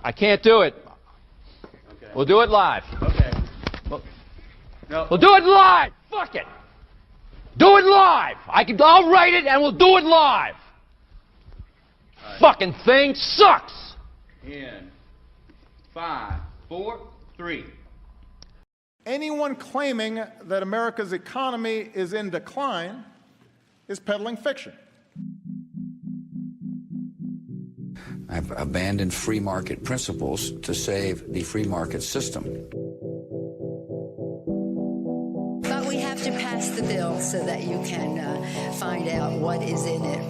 I can't do it. Okay. We'll do it live. Okay. No. We'll do it live. Fuck it. Do it live. I'll write it and we'll do it live. Right. Fucking thing sucks. In 5, 4, 3. Anyone claiming that America's economy is in decline is peddling fiction. I've abandoned free market principles to save the free market system. But we have to pass the bill so that you can find out what is in it.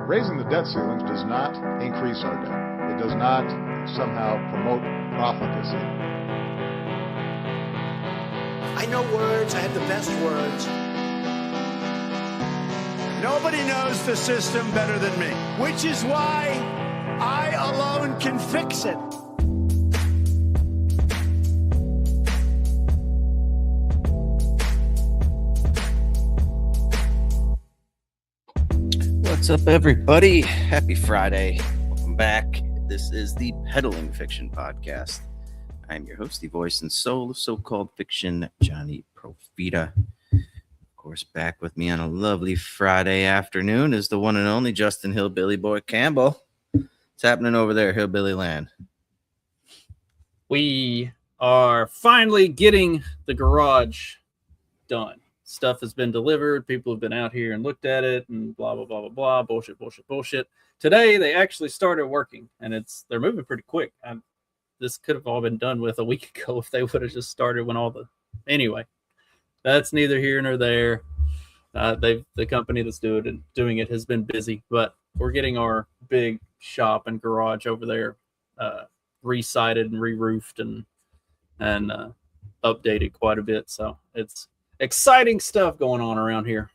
Raising the debt ceilings does not increase our debt. It does not somehow promote profligacy. I know words. I have the best words. Nobody knows the system better than me, which is why I alone can fix it. What's up, everybody? Happy Friday. Welcome back. This is the Peddling Fiction Podcast. I'm your host, the voice and soul of so-called fiction, Johnny Profita. Of course, back with me on a lovely Friday afternoon is the one and only Justin Hillbilly Boy Campbell. What's happening over there, Hillbilly Land? We are finally getting the garage done. Stuff has been delivered. People have been out here and looked at it and blah, blah, blah, blah, blah. Bullshit. Today, they actually started working, and they're moving pretty quick. This could have all been done with a week ago if they would have just started when Anyway, that's neither here nor there. The company that's doing it has been busy, but we're getting our big shop and garage over there re-sided and re-roofed and updated quite a bit. So it's exciting stuff going on around here.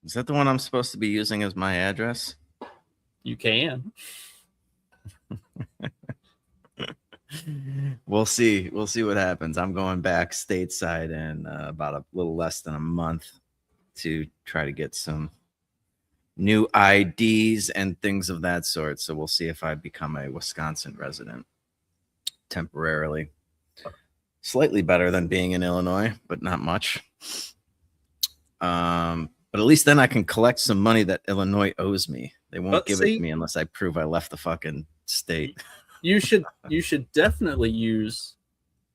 Is that the one I'm supposed to be using as my address? You can. We'll see what happens. I'm going back stateside in about a little less than a month to try to get some new IDs and things of that sort. So we'll see if I become a Wisconsin resident temporarily. Slightly better than being in Illinois, but not much. But at least then I can collect some money that Illinois owes me. They won't give it to me unless I prove I left the fucking state. You should definitely use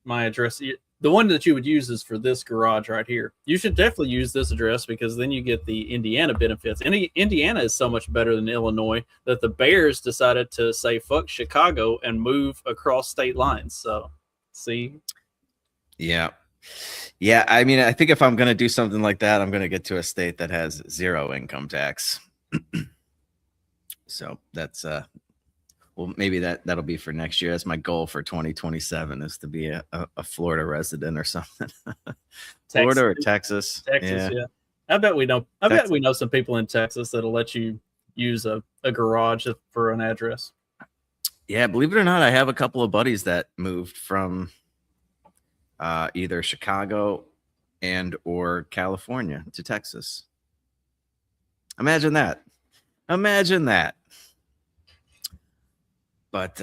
my address. The one that you would use is for this garage right here. You should definitely use this address because then you get the Indiana benefits. Indiana is so much better than Illinois that the Bears decided to say fuck Chicago and move across state lines. So, see? Yeah. I mean, I think if I'm going to do something like that, I'm going to get to a state that has zero income tax. So that's well, maybe that'll be for next year. That's my goal for 2027 is to be a Florida resident or something. Florida or Texas. Yeah. I bet we know some people in Texas that'll let you use a garage for an address. Yeah, believe it or not, I have a couple of buddies that moved from either Chicago and or California to Texas. Imagine that. But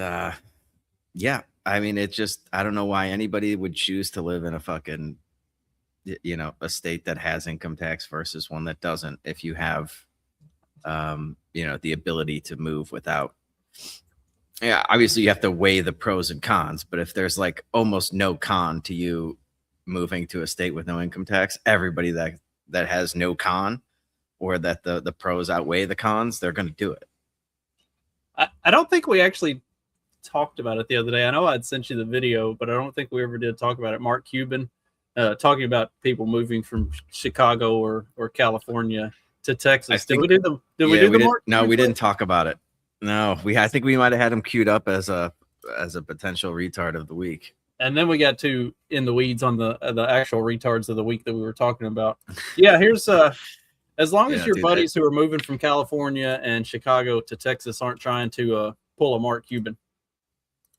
yeah, I mean, I don't know why anybody would choose to live in a fucking, a state that has income tax versus one that doesn't. If you have, the ability to move without. Yeah, obviously you have to weigh the pros and cons, but if there's like almost no con to you moving to a state with no income tax, everybody that has no con or that the pros outweigh the cons, they're going to do it. I don't think we actually talked about it the other day. I know I'd sent you the video, but I don't think we ever did talk about it. Mark Cuban talking about people moving from Chicago or California to Texas. Did we do the Mark? No, we didn't talk about it. No, I think we might have had him queued up as a potential retard of the week. And then we got to in the weeds on the actual retards of the week that we were talking about. Yeah, here's as long as your buddies who are moving from California and Chicago to Texas aren't trying to pull a Mark Cuban.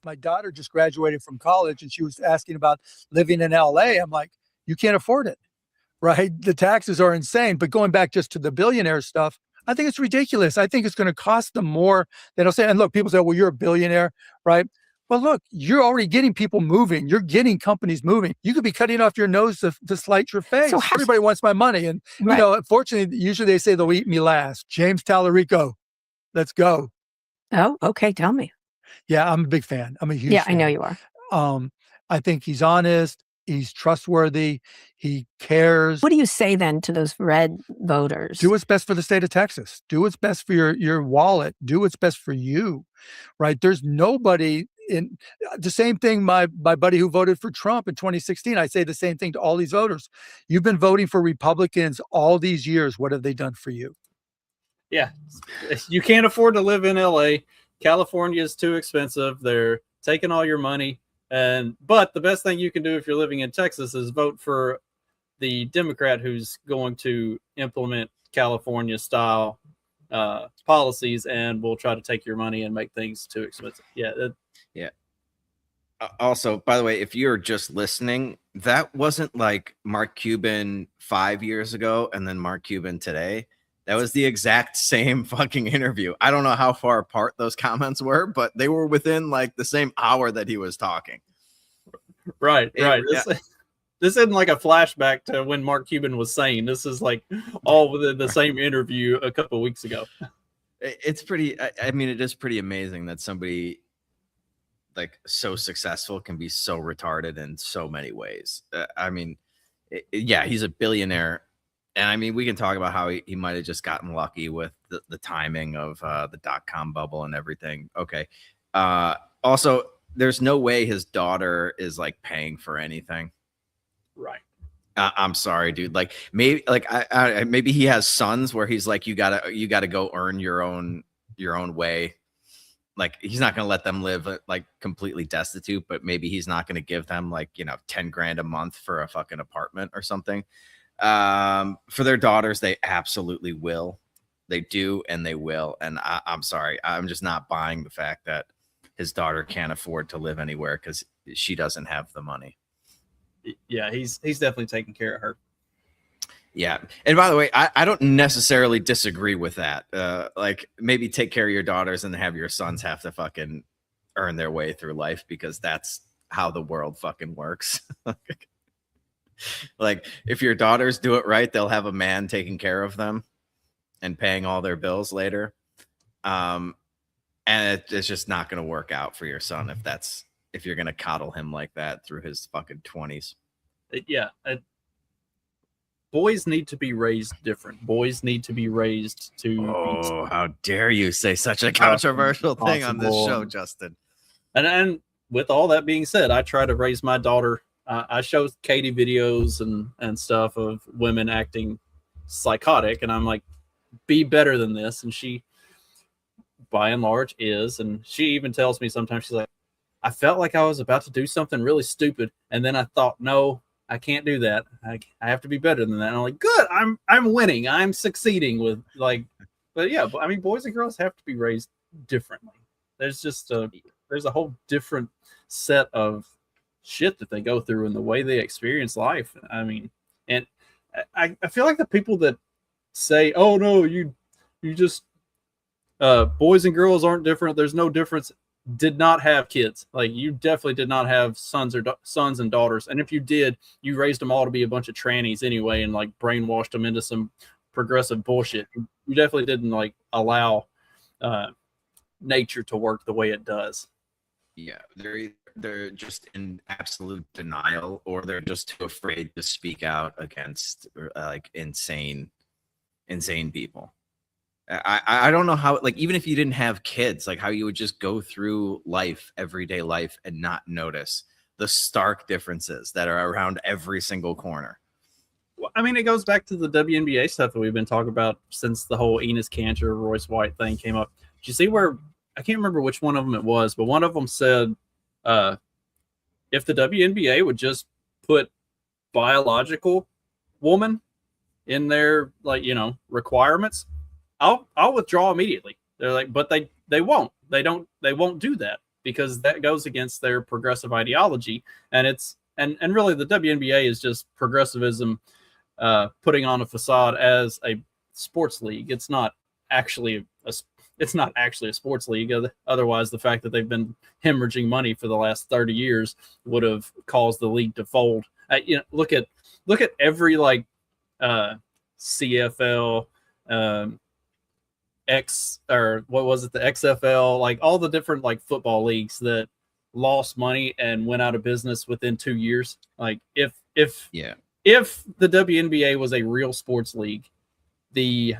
My daughter just graduated from college and she was asking about living in LA. I'm like, you can't afford it, right? The taxes are insane. But going back just to the billionaire stuff, I think it's ridiculous. I think it's going to cost them more than they'll say. And look, people say, well, you're a billionaire, right? Well, look, you're already getting people moving. You're getting companies moving. You could be cutting off your nose to slight your face. So Everybody wants my money. And, Right. you know, unfortunately, usually they say they'll eat me last. James Tallarico, let's go. Oh, okay. Tell me. Yeah, I'm a big fan. I'm a huge Yeah, fan. I know you are. I think he's honest. He's trustworthy. He cares. What do you say then to those red voters? Do what's best for the state of Texas. Do what's best for your wallet. Do what's best for you, right? There's nobody in the same thing. My buddy who voted for Trump in 2016, I say the same thing to all these voters. You've been voting for Republicans all these years. What have they done for you? Yeah, you can't afford to live in LA. California is too expensive. They're taking all your money. But the best thing you can do if you're living in Texas is vote for the Democrat who's going to implement California style policies and will try to take your money and make things too expensive. Yeah. Yeah. Also, by the way, if you're just listening, that wasn't like Mark Cuban 5 years ago and then Mark Cuban today. That was the exact same fucking interview. I don't know how far apart those comments were, but they were within like the same hour that he was talking. Right. This isn't like a flashback to when Mark Cuban was saying. This is like all within the same interview a couple of weeks ago. It's pretty, I mean, it is pretty amazing that somebody like so successful can be so retarded in so many ways. I mean, yeah, he's a billionaire. And I mean, we can talk about how he might have just gotten lucky with the timing of the .com bubble and everything. Okay. Also, there's no way his daughter is like paying for anything. Right. I'm sorry, dude. Like maybe like maybe he has sons where he's like, you gotta go earn your own way. Like he's not gonna let them live like completely destitute, but maybe he's not gonna give them like, you know, 10 grand a month for a fucking apartment or something. For their daughters, they absolutely will. They do, and they will. And I'm sorry, I'm just not buying the fact that his daughter can't afford to live anywhere because she doesn't have the money. Yeah, he's definitely taking care of her. Yeah. And by the way, I don't necessarily disagree with that. Like maybe take care of your daughters and have your sons have to fucking earn their way through life because that's how the world fucking works. Like if your daughters do it right, they'll have a man taking care of them and paying all their bills later. And it's just not going to work out for your son if you're going to coddle him like that through his fucking 20s. Yeah. Boys need to be raised different. Boys need to be raised to. Oh, how dare you say such a controversial thing on this show, Justin? And with all that being said, I try to raise my daughter. I show Katie videos and stuff of women acting psychotic, and I'm like, be better than this. And she, by and large, is. And she even tells me sometimes, she's like, I felt like I was about to do something really stupid, and then I thought, no, I can't do that. I have to be better than that. And I'm like, good, I'm winning. I'm succeeding with like, but yeah, I mean, boys and girls have to be raised differently. There's just there's a whole different set of shit that they go through and the way they experience life. I mean, and I feel like the people that say, oh no, you just boys and girls aren't different, there's no difference, did not have kids. Like you definitely did not have sons and daughters, and if you did, you raised them all to be a bunch of trannies anyway and like brainwashed them into some progressive bullshit. You definitely didn't like allow nature to work the way it does. Yeah, they're just in absolute denial, or they're just too afraid to speak out against like insane people. I don't know how, like, even if you didn't have kids, like how you would just go through life, everyday life, and not notice the stark differences that are around every single corner. Well, I mean, it goes back to the WNBA stuff that we've been talking about since the whole Enos Kanter, Royce White thing came up. Did you see where, I can't remember which one of them it was, but one of them said, if the WNBA would just put biological woman in their, like, you know, requirements, I'll withdraw immediately. They're like, but they won't. They won't do that because that goes against their progressive ideology. And it's and really the WNBA is just progressivism putting on a facade as a sports league. It's not actually it's not actually a sports league. Otherwise, the fact that they've been hemorrhaging money for the last 30 years would have caused the league to fold. Look at every like CFL, X, or what was it, the XFL, like all the different like football leagues that lost money and went out of business within 2 years. Like if the WNBA was a real sports league, the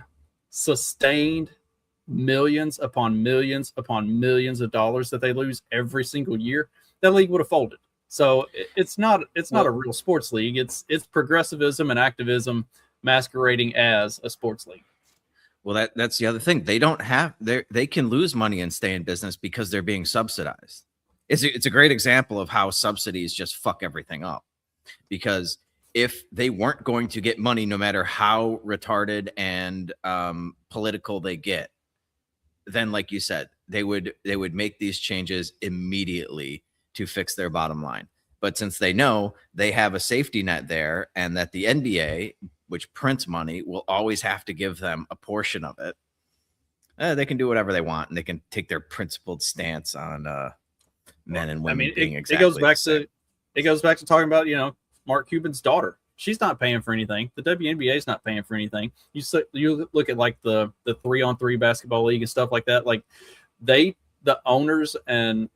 sustained millions upon millions upon millions of dollars that they lose every single year, that league would have folded. So it's not a real sports league. It's progressivism and activism masquerading as a sports league. Well, that's the other thing. They don't have they can lose money and stay in business because they're being subsidized. It's a great example of how subsidies just fuck everything up. Because if they weren't going to get money, no matter how retarded and political they get, then like you said, they would make these changes immediately to fix their bottom line. But since they know they have a safety net there, and that the NBA, which prints money, will always have to give them a portion of it, they can do whatever they want, and they can take their principled stance on men and women being exactly. It goes back to talking about Mark Cuban's daughter. She's not paying for anything. The WNBA is not paying for anything. You look at like the 3-on-3 basketball league and stuff like that. Like the owners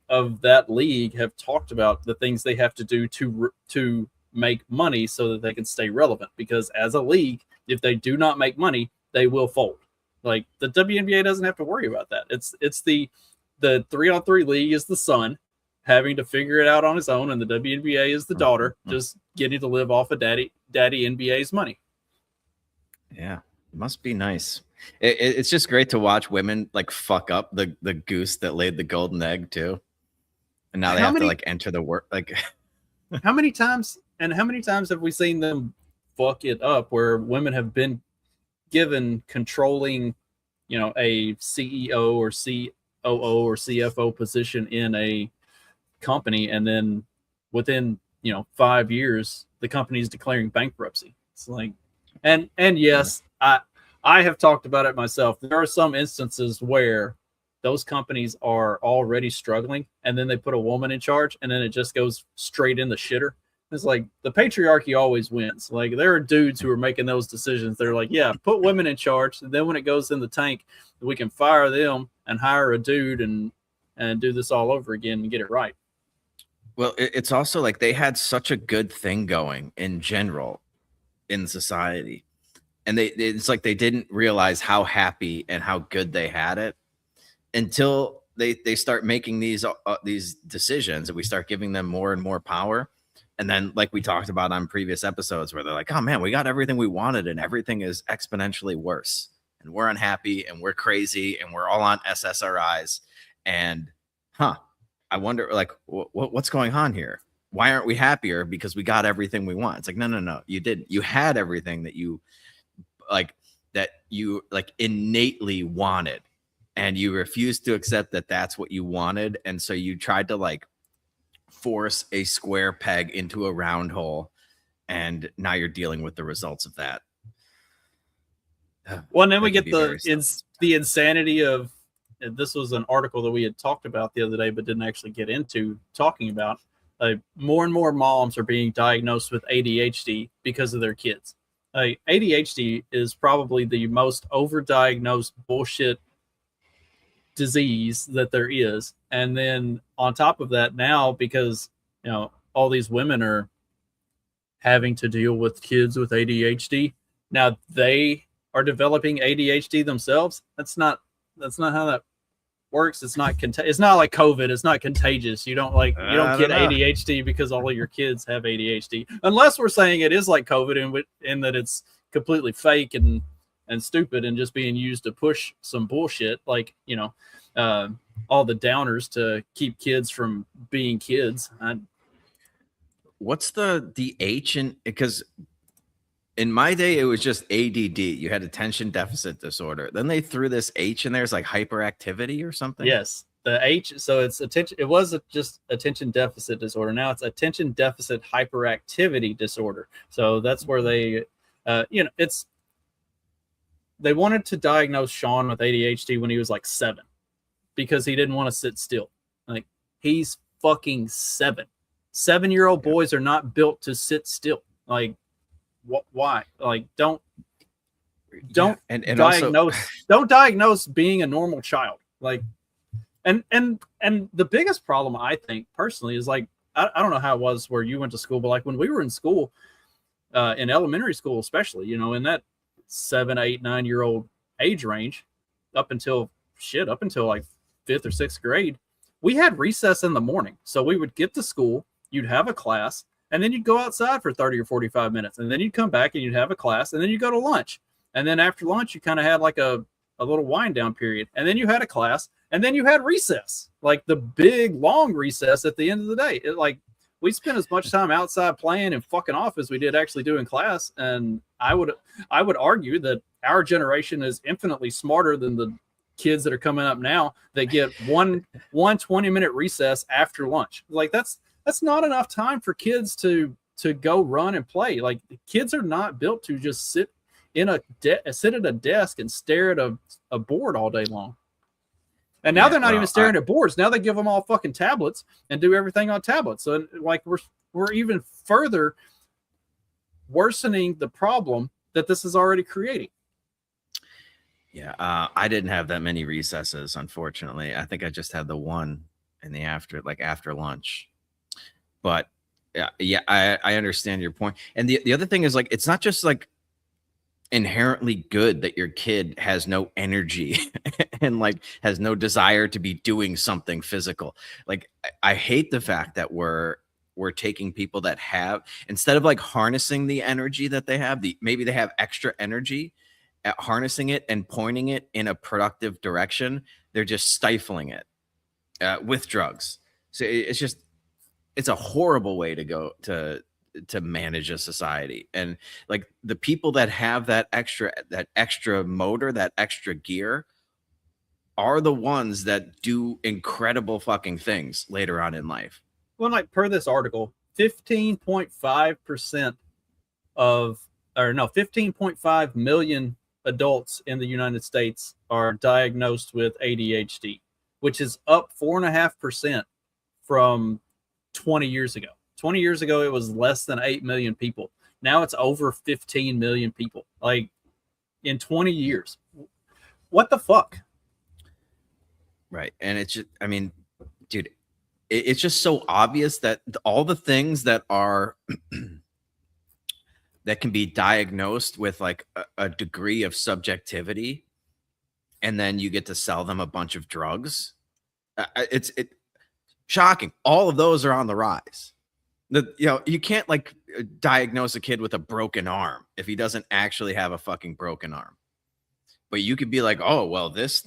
of that league have talked about the things they have to do to make money so that they can stay relevant. Because as a league, if they do not make money, they will fold. Like the WNBA doesn't have to worry about that. It's the 3-on-3 league is the son having to figure it out on his own, and the WNBA is the daughter just getting to live off of daddy NBA's money. Yeah, it must be nice. It's just great to watch women like fuck up the goose that laid the golden egg too, and now they have to like enter the work. Like, how many times have we seen them fuck it up where women have been given controlling, a CEO or COO or CFO position in a company, and then within 5 years the company is declaring bankruptcy? It's like, and yes, I have talked about it myself. There are some instances where those companies are already struggling, and then they put a woman in charge, and then it just goes straight in the shitter. It's like the patriarchy always wins. Like there are dudes who are making those decisions. They're like, yeah, put women in charge, and then when it goes in the tank, we can fire them and hire a dude and do this all over again and get it right. Well, it's also like they had such a good thing going in general in society, and it's like they didn't realize how happy and how good they had it until they start making these decisions, and we start giving them more and more power. And then, like we talked about on previous episodes, where they're like, oh man, we got everything we wanted, and everything is exponentially worse, and we're unhappy, and we're crazy, and we're all on SSRIs, and I wonder, like, what's going on here? Why aren't we happier? Because we got everything we want. It's like, no, you didn't. You had everything that you innately wanted, and you refused to accept that that's what you wanted. And so you tried to like force a square peg into a round hole, and now you're dealing with the results of that. Well, and then we get the insanity of, this was an article that we had talked about the other day, but didn't actually get into talking about. More and more moms are being diagnosed with ADHD because of their kids. ADHD is probably the most overdiagnosed bullshit disease that there is. And then on top of that, now because all these women are having to deal with kids with ADHD, now they are developing ADHD themselves. That's not how that works. It's not it's not like COVID. It's not contagious. You don't get ADHD because all of your kids have ADHD, unless we're saying it is like COVID in that it's completely fake and stupid and just being used to push some bullshit, like all the downers to keep kids from being kids. What's the H in, because in my day, it was just ADD. You had attention deficit disorder. Then they threw this H in there. It's like hyperactivity or something. Yes, the H. So it's attention. It was just attention deficit disorder. Now it's attention deficit hyperactivity disorder. So that's where they, it's they wanted to diagnose Sean with ADHD when he was like 7 because he didn't want to sit still. Like, he's fucking 7. 7-year-old boys are not built to sit still. Like, why? Like, don't and diagnose also, don't diagnose being a normal child. Like, and the biggest problem, I think personally, is like, I don't know how it was where you went to school, but like when we were in school, in elementary school especially, you know, in that 7, 8, 9-year-old age range, up until like 5th or 6th grade, we had recess in the morning. So we would get to school, you'd have a class, and then you'd go outside for 30 or 45 minutes, and then you'd come back and you'd have a class, and then you go to lunch. And then after lunch, you kind of had like a little wind down period, and then you had a class, and then you had recess, like the big long recess at the end of the day. Like, we spent as much time outside playing and fucking off as we did actually doing class. And I would argue that our generation is infinitely smarter than the kids that are coming up now that get one 20-minute recess after lunch. Like, that's not enough time for kids to go run and play. Like, the kids are not built to just sit at a desk and stare at a board all day long. And now they're not even staring at boards. Now they give them all fucking tablets and do everything on tablets. So like we're even further worsening the problem that this is already creating. Yeah, I didn't have that many recesses, unfortunately. I think I just had the one in the after lunch. But yeah, I understand your point. And the other thing is, like, it's not just like inherently good that your kid has no energy and like has no desire to be doing something physical. Like, I hate the fact that we're taking people that have, instead of like harnessing the energy that they have, maybe they have extra energy, at harnessing it and pointing it in a productive direction, they're just stifling it with drugs. So it's a horrible way to go to manage a society. And like, the people that have that extra motor, that extra gear, are the ones that do incredible fucking things later on in life. Well, like, per this article, 15.5 million adults in the United States are diagnosed with ADHD, which is up 4.5% from 20 years ago. 20 years ago, it was less than 8 million people. Now it's over 15 million people. Like, in 20 years. What the fuck? Right. And it's just, I mean, dude, it's just so obvious that all the things that are that can be diagnosed with like a degree of subjectivity, and then you get to sell them a bunch of drugs. It's shocking. All of those are on the rise. You can't like diagnose a kid with a broken arm if he doesn't actually have a fucking broken arm. But you could be like, oh, well, this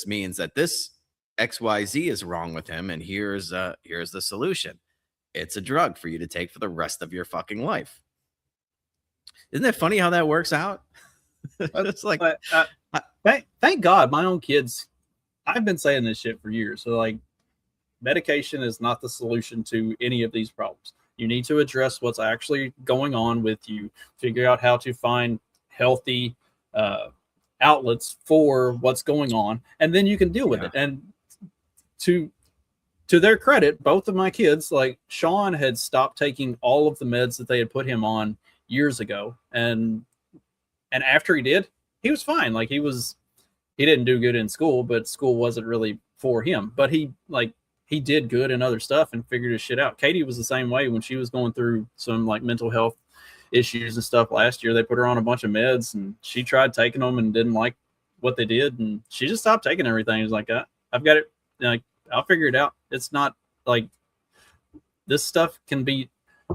means that this XYZ is wrong with him, and here's the solution. It's a drug for you to take for the rest of your fucking life. Isn't it funny how that works out? It's like, thank God my own kids, I've been saying this shit for years. So like, medication is not the solution to any of these problems. You need to address what's actually going on with you, figure out how to find healthy outlets for what's going on, and then you can deal with it. And to their credit, both of my kids, like Sean, had stopped taking all of the meds that they had put him on years ago, and after he did, he was fine. Like, he didn't do good in school, but school wasn't really for him. But he did good in other stuff and figured his shit out. Katie was the same way when she was going through some like mental health issues and stuff last year. They put her on a bunch of meds, and she tried taking them and didn't like what they did, and she just stopped taking everything. It's like, I've got it. Like, I'll figure it out. It's not like this stuff can be,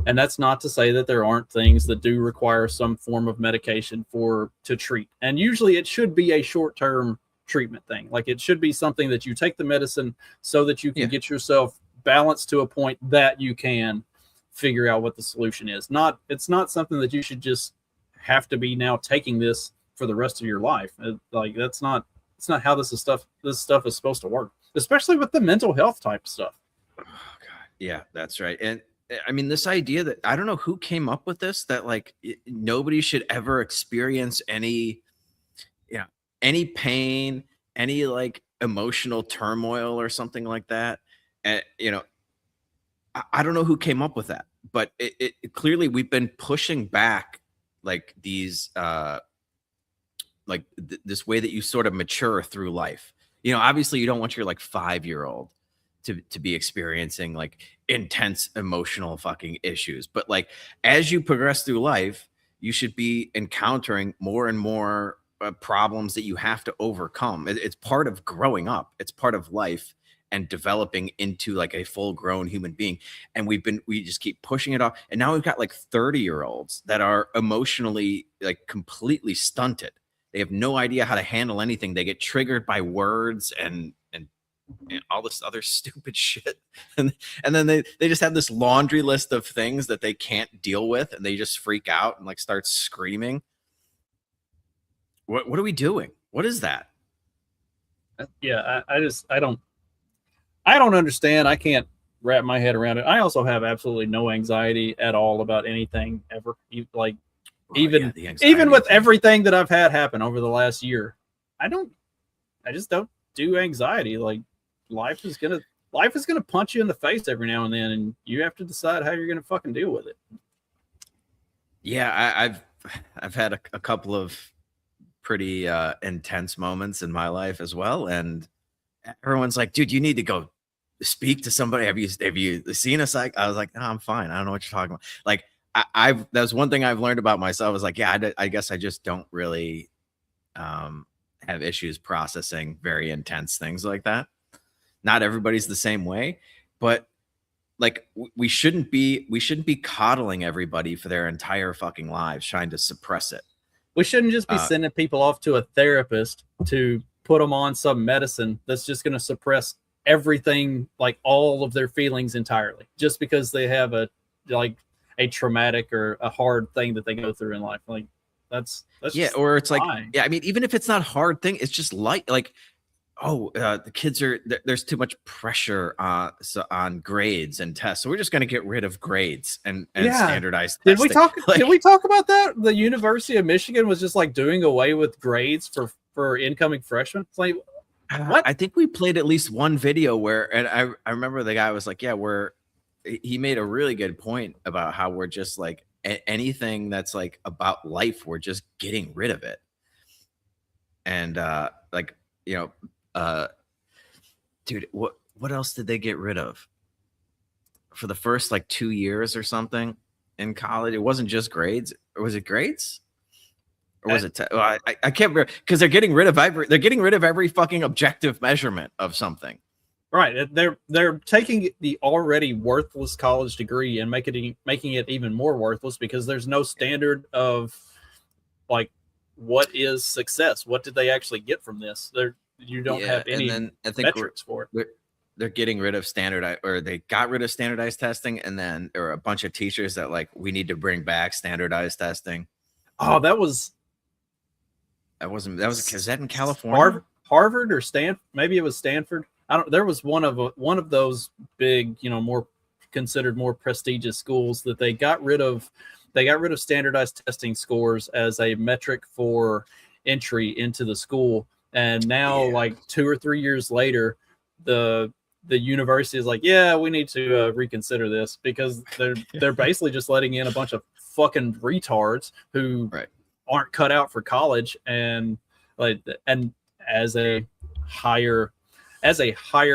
and that's not to say that there aren't things that do require some form of medication to treat. And usually it should be a short-term treatment thing. Like, it should be something that you take the medicine so that you can get yourself balanced to a point that you can figure out what the solution is. It's not something that you should just have to be now taking this for the rest of your life. Like, it's not how this stuff is supposed to work, especially with the mental health type stuff. Oh God. Yeah, that's right. And I mean, this idea that, I don't know who came up with this, that like nobody should ever experience any any pain, any like emotional turmoil or something like that. And you know, I don't know who came up with that, but it clearly we've been pushing back like these this way that you sort of mature through life. You know, obviously you don't want your like 5-year-old to be experiencing like intense emotional fucking issues, but like as you progress through life, you should be encountering more and more problems that you have to overcome. It's part of growing up. It's part of life and developing into like a full grown human being. And we just keep pushing it off. And now we've got like 30-year-olds that are emotionally like completely stunted. They have no idea how to handle anything. They get triggered by words and all this other stupid shit. And then they just have this laundry list of things that they can't deal with. And they just freak out and like start screaming. What are we doing? What is that? Yeah, I don't understand. I can't wrap my head around it. I also have absolutely no anxiety at all about anything ever. Even with everything that I've had happen over the last year, I just don't do anxiety. Like life is gonna punch you in the face every now and then, and you have to decide how you're gonna fucking deal with it. Yeah, I've had a couple of pretty intense moments in my life as well, and everyone's like, dude, you need to go speak to somebody. Have you seen a psych? I was like, no, I'm fine. I don't know what you're talking about. Like that's one thing I've learned about myself is like, yeah, I guess I just don't really have issues processing very intense things like that. Not everybody's the same way, but like we shouldn't be coddling everybody for their entire fucking lives, trying to suppress it. We shouldn't just be sending people off to a therapist to put them on some medicine that's just going to suppress everything, like all of their feelings entirely, just because they have a traumatic or a hard thing that they go through in life. Like that's yeah, or it's fine. Like, yeah, I mean, even if it's not a hard thing, it's just like the kids there's too much pressure on grades and tests, so we're just going to get rid of grades and standardized testing. Did we talk about that? The University of Michigan was just like doing away with grades for incoming freshmen. It's like, what? I think we played at least one video where, and I remember the guy was like, yeah, he made a really good point about how we're just like anything that's like about life, we're just getting rid of it. And like, you know, dude, what else did they get rid of for the first like 2 years or something in college? It wasn't just grades, or was it grades? Or was it? I can't remember, because they're getting rid of every fucking objective measurement of something. Right. They're taking the already worthless college degree and making it even more worthless, because there's no standard of like what is success. What did they actually get from this? You don't have any metrics for it. They're getting rid of they got rid of standardized testing, and then there were a bunch of teachers that like, we need to bring back standardized testing. Oh, is that in California? Harvard or Stanford? Maybe it was Stanford. There was one of those big, you know, more considered more prestigious schools that they got rid of standardized testing scores as a metric for entry into the school. And now, like 2 or 3 years later, the university is like, yeah, we need to reconsider this, because they're basically just letting in a bunch of fucking retards who aren't cut out for college, and as a higher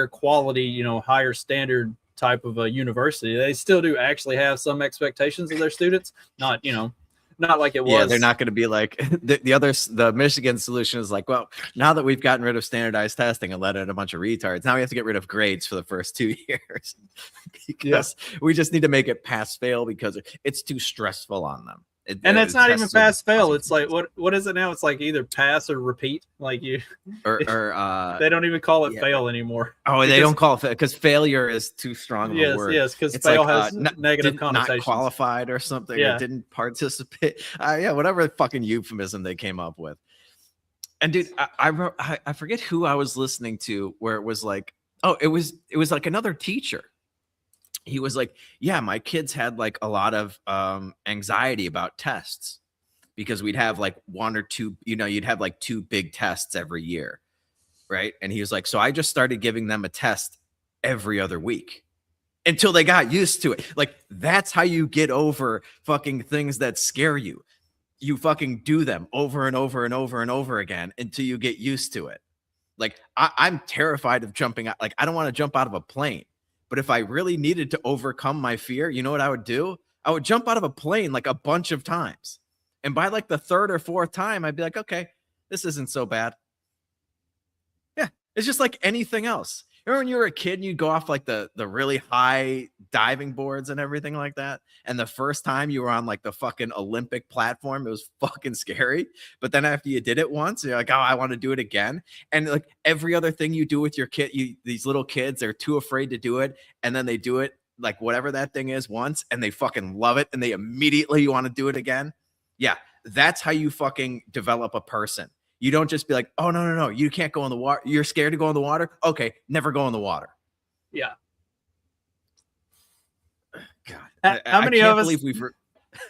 quality, you know, higher standard type of a university, they still do actually have some expectations of their students. Not like it was. Yeah, they're not going to be like the Michigan solution is like, well, now that we've gotten rid of standardized testing and let in a bunch of retards, now we have to get rid of grades for the first 2 years, because we just need to make it pass fail, because it's too stressful on them. And it's not even pass fail. It's like, what is it now? It's like either pass or repeat. Like they don't even call it fail anymore. Oh, they don't call it fail, because failure is too strong of a word. Yes, because fail has negative connotations. Not qualified or something. Yeah. Or didn't participate. Whatever fucking euphemism they came up with. And dude, I forget who I was listening to where it was like, it was like another teacher. He was like, yeah, my kids had like a lot of anxiety about tests. because we'd have like one or two, you'd have like 2 big tests every year. Right. And he was like, so I just started giving them a test every other week until they got used to it. Like, that's how you get over fucking things that scare you. You fucking do them over and over and over and over again until you get used to it. Like, I'm terrified of jumping out. Like, I don't want to jump out of a plane. But if I really needed to overcome my fear, you know what I would do? I would jump out of a plane like a bunch of times. And by like the 3rd or 4th time, I'd be like, okay, this isn't so bad. Yeah, it's just like anything else. Remember when you were a kid and you'd go off like the really high diving boards and everything like that? And the first time you were on like the fucking Olympic platform, it was fucking scary. But then after you did it once, you're like, oh, I want to do it again. And like every other thing you do with your kid, these little kids, they're too afraid to do it. And then they do it, like whatever that thing is, once, and they fucking love it. And they immediately want to do it again. Yeah, that's how you fucking develop a person. You don't just be like, oh, no, you can't go in the water. You're scared to go in the water? Okay, never go in the water. Yeah. God. How many of us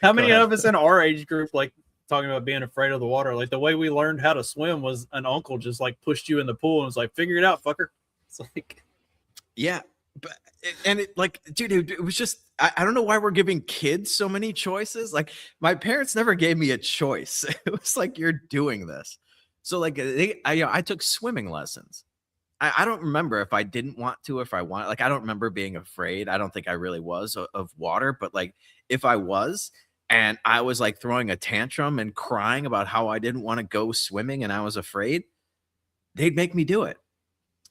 how many ahead. of us in our age group like talking about being afraid of the water? Like the way we learned how to swim was an uncle just like pushed you in the pool and was like, figure it out, fucker. It's like, yeah. But like, dude, it was just, I don't know why we're giving kids so many choices. Like, my parents never gave me a choice. It was like, you're doing this. So like, I took swimming lessons. I don't remember if I didn't want to, if I want, like, I don't remember being afraid. I don't think I really was of water, but like, if I was, and I was like throwing a tantrum and crying about how I didn't want to go swimming and I was afraid, they'd make me do it.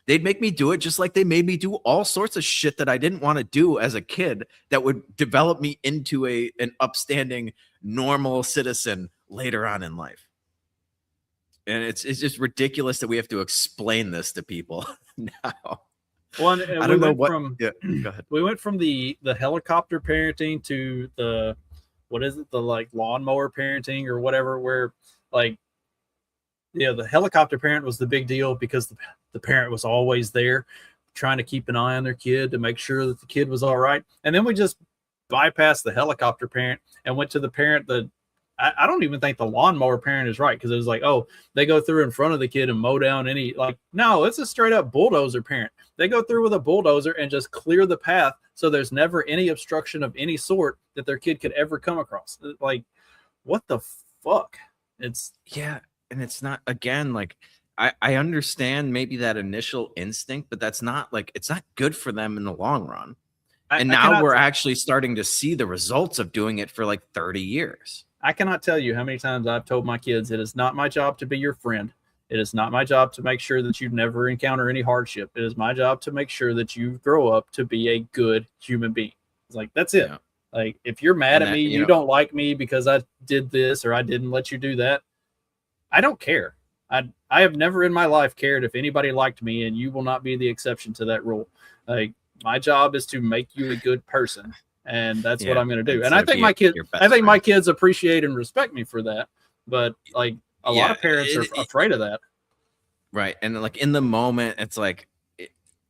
They'd make me do it just like they made me do all sorts of shit that I didn't want to do as a kid that would develop me into an upstanding, normal citizen later on in life. And it's just ridiculous that we have to explain this to people now. Well, I don't know what. Yeah, go ahead. We went from the helicopter parenting to the, what is it? The like lawnmower parenting or whatever, where like, yeah, the helicopter parent was the big deal because the parent was always there trying to keep an eye on their kid to make sure that the kid was all right. And then we just bypassed the helicopter parent and went to the parent that I don't even think the lawnmower parent is right, because it was like, oh, they go through in front of the kid and mow down any, like, no, it's a straight up bulldozer parent. They go through with a bulldozer and just clear the path so there's never any obstruction of any sort that their kid could ever come across. Like, what the fuck? It's, yeah. And it's not, again, like, I understand maybe that initial instinct, but that's not like, it's not good for them in the long run. And now we're actually starting to see the results of doing it for like 30 years. I cannot tell you how many times I've told my kids, it is not my job to be your friend. It is not my job to make sure that you never encounter any hardship. It is my job to make sure that you grow up to be a good human being. It's like, that's it. Yeah. Like, if you're mad at me, you don't like me because I did this or I didn't let you do that, I don't care. I have never in my life cared if anybody liked me, and you will not be the exception to that rule. Like, my job is to make you a good person. And that's what I'm going to do. And I think my kids appreciate and respect me for that. But like a lot of parents are afraid of that. Right. And like in the moment, it's like,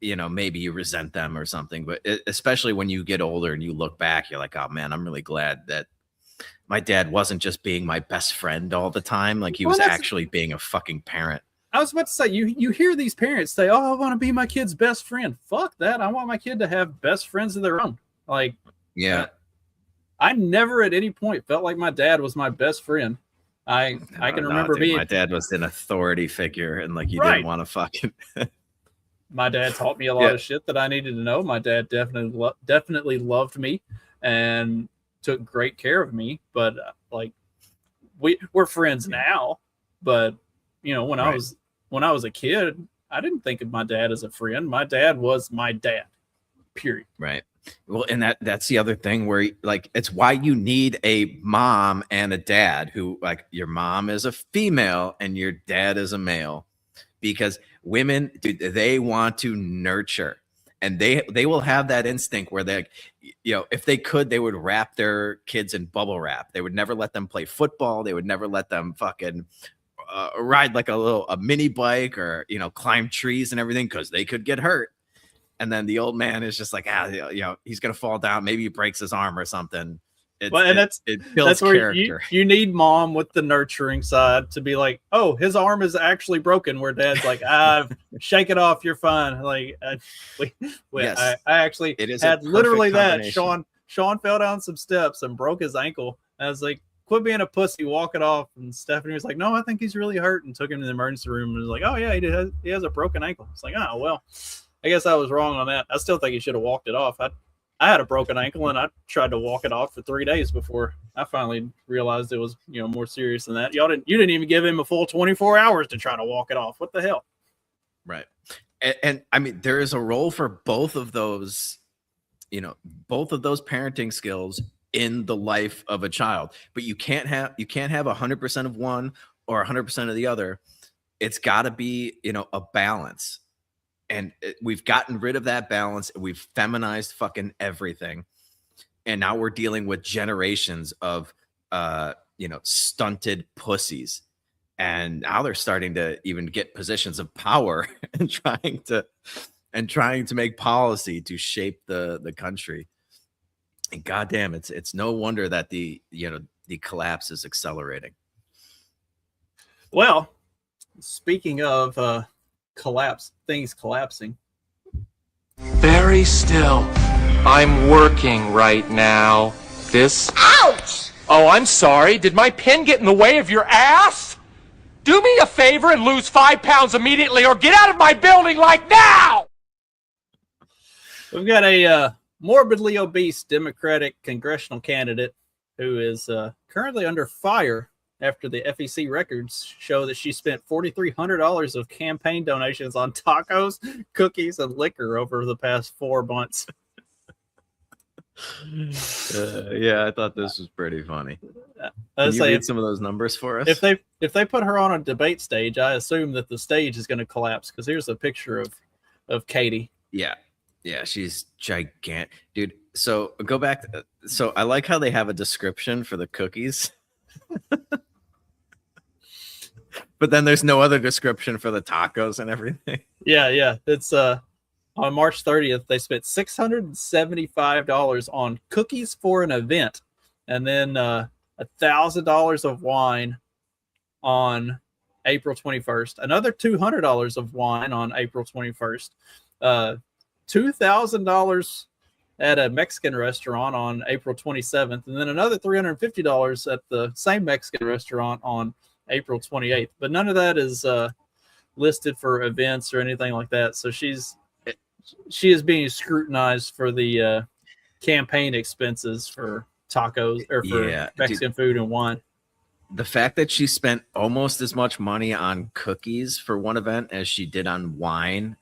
maybe you resent them or something. But especially when you get older and you look back, you're like, oh, man, I'm really glad that my dad wasn't just being my best friend all the time. Like, he was actually being a fucking parent. I was about to say, you hear these parents say, oh, I want to be my kid's best friend. Fuck that. I want my kid to have best friends of their own. Like, yeah, I never at any point felt like my dad was my best friend. I can remember being, my dad was an authority figure, and like, you didn't want to fucking. My dad taught me a lot of shit that I needed to know. My dad definitely loved me and took great care of me. But like, we're friends now. But when I was a kid, I didn't think of my dad as a friend. My dad was my dad. Period. Right. Well, and that's the other thing where, like, it's why you need a mom and a dad who, like, your mom is a female and your dad is a male, because women, dude, they want to nurture, and they will have that instinct where they, if they could, they would wrap their kids in bubble wrap. They would never let them play football. They would never let them fucking ride like a mini bike or, climb trees and everything, because they could get hurt. And then the old man is just like, he's going to fall down. Maybe he breaks his arm or something. Well, and it builds where character. you need mom with the nurturing side to be like, oh, his arm is actually broken. Where dad's like, shake it off, you're fine. Like, Yes. I actually It is a had literally perfect that. combination. Sean fell down some steps and broke his ankle. I was like, quit being a pussy, walk it off. And Stephanie was like, no, I think he's really hurt, and took him to the emergency room and was like, oh yeah, he has a broken ankle. It's like, oh well, I guess I was wrong on that. I still think he should have walked it off. I had a broken ankle and I tried to walk it off for 3 days before I finally realized it was, more serious than that. You didn't even give him a full 24 hours to try to walk it off. What the hell? Right. And I mean, there is a role for both of those, both of those parenting skills in the life of a child, but you can't have 100% of one or 100% of the other. It's got to be, a balance. And we've gotten rid of that balance. We've feminized fucking everything. And now we're dealing with generations of, stunted pussies. And now they're starting to even get positions of power and trying to make policy to shape the country. And goddamn, it's no wonder that the collapse is accelerating. Well, speaking of things collapsing. Very still. I'm working right now. This. Ouch! Oh, I'm sorry. Did my pen get in the way of your ass? Do me a favor and lose 5 pounds immediately, or get out of my building like now! We've got a morbidly obese Democratic congressional candidate who is currently under fire after the FEC records show that she spent $4,300 of campaign donations on tacos, cookies, and liquor over the past 4 months. Yeah, I thought this was pretty funny. Can you read some of those numbers for us? If they put her on a debate stage, I assume that the stage is going to collapse, because here's a picture of Katie. Yeah, she's gigantic, dude. So go back. So I like how they have a description for the cookies. But then there's no other description for the tacos and everything. Yeah. It's on March 30th, they spent $675 on cookies for an event, and then $1,000 of wine on April 21st, another $200 of wine on April 21st, $2,000 at a Mexican restaurant on April 27th, and then another $350 at the same Mexican restaurant on April 28th. But none of that is listed for events or anything like that. So she is being scrutinized for the campaign expenses for tacos or for Mexican food and wine. The fact that she spent almost as much money on cookies for one event as she did on wine,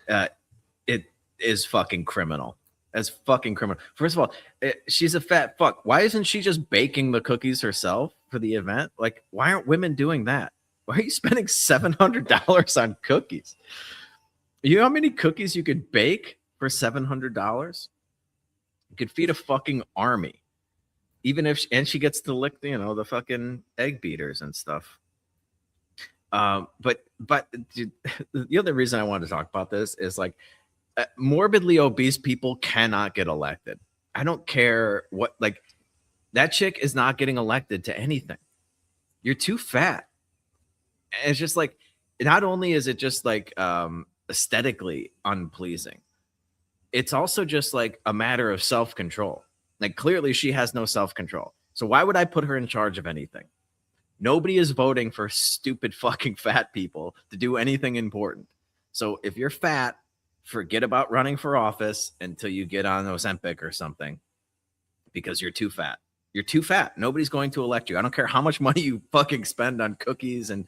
it is fucking criminal. As fucking criminal. First of all, she's a fat fuck. Why isn't she just baking the cookies herself for the event? Like, why aren't women doing that? Why are you spending $700 on cookies? You know how many cookies you could bake for $700? You could feed a fucking army. Even if and she gets to lick, the fucking egg beaters and stuff. But dude, the other reason I wanted to talk about this is like, morbidly obese people cannot get elected. I don't care what, like, that chick is not getting elected to anything. You're too fat. And it's just like, not only is it just like aesthetically unpleasing, it's also just like a matter of self-control. Like, clearly she has no self-control. So why would I put her in charge of anything? Nobody is voting for stupid fucking fat people to do anything important. So if you're fat, forget about running for office until you get on Ozempic or something, because you're too fat. You're too fat. Nobody's going to elect you. I don't care how much money you fucking spend on cookies and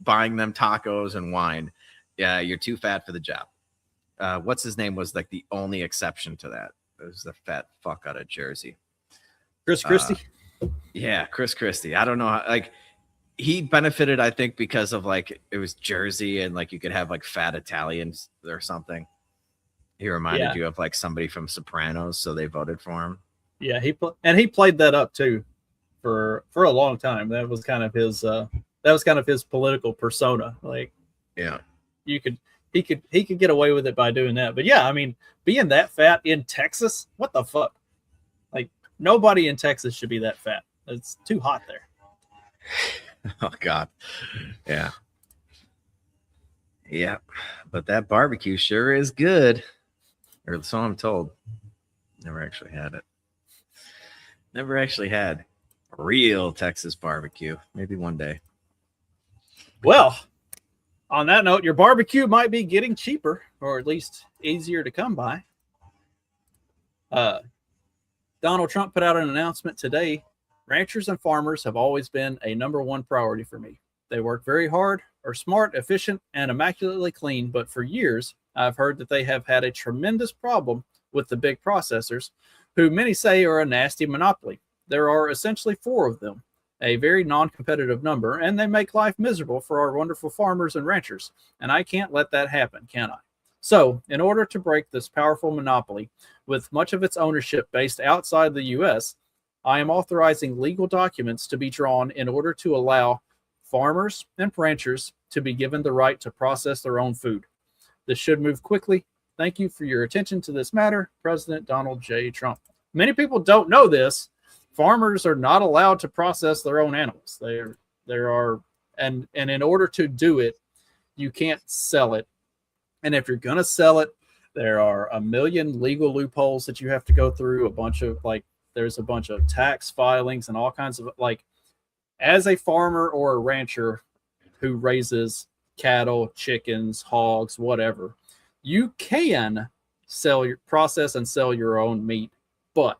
buying them tacos and wine. Yeah, you're too fat for the job. What's his name was like the only exception to that. It was the fat fuck out of Jersey. Chris Christie? Yeah, Chris Christie. I don't know how, like, he benefited, I think, because of like it was Jersey and like you could have like fat Italians or something. He reminded you of like somebody from Sopranos, so they voted for him. Yeah, he played that up too for a long time. That was kind of his political persona. Like, yeah, he could get away with it by doing that. But yeah, I mean, being that fat in Texas, what the fuck? Like, nobody in Texas should be that fat. It's too hot there. Oh God. Yeah. Yeah. But that barbecue sure is good. Or so I'm told. Never actually had it. Never actually had real Texas barbecue. Maybe one day. Well, on that note, your barbecue might be getting cheaper, or at least easier to come by. Donald Trump put out an announcement today. Ranchers and farmers have always been a #1 priority for me. They work very hard, are smart, efficient, and immaculately clean, but for years, I've heard that they have had a tremendous problem with the big processors, who many say are a nasty monopoly. There are essentially 4 of them, a very non-competitive number, and they make life miserable for our wonderful farmers and ranchers, and I can't let that happen, can I? So, in order to break this powerful monopoly, with much of its ownership based outside the U.S., I am authorizing legal documents to be drawn in order to allow farmers and ranchers to be given the right to process their own food. This should move quickly. Thank you for your attention to this matter, President Donald J. Trump. Many people don't know this. Farmers are not allowed to process their own animals. And in order to do it, you can't sell it. And if you're going to sell it, there are a million legal loopholes that you have to go through, there's a bunch of tax filings and all kinds of, as a farmer or a rancher who raises cattle, chickens, hogs, whatever, you can process and sell your own meat, but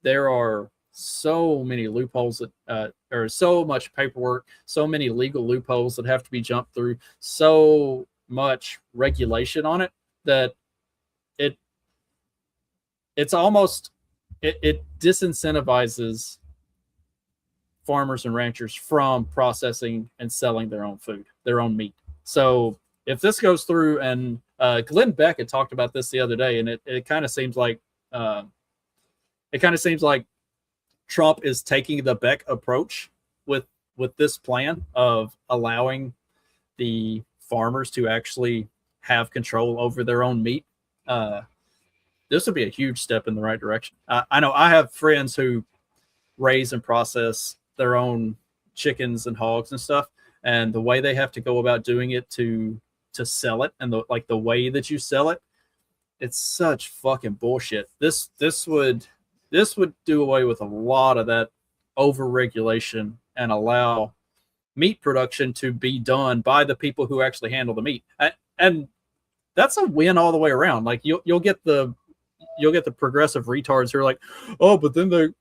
there are so many loopholes that, or so much paperwork, so many legal loopholes that have to be jumped through, so much regulation on it that it's almost it disincentivizes farmers and ranchers from processing and selling their own food, their own meat. So if this goes through, and Glenn Beck had talked about this the other day, and it kind of seems like Trump is taking the Beck approach with this plan of allowing the farmers to actually have control over their own meat. This would be a huge step in the right direction. I know I have friends who raise and process their own chickens and hogs and stuff, and the way they have to go about doing it to sell it, and the way that you sell it, it's such fucking bullshit. This would do away with a lot of that over-regulation and allow meat production to be done by the people who actually handle the meat. And that's a win all the way around. Like you'll get the progressive retards who are like, oh, but then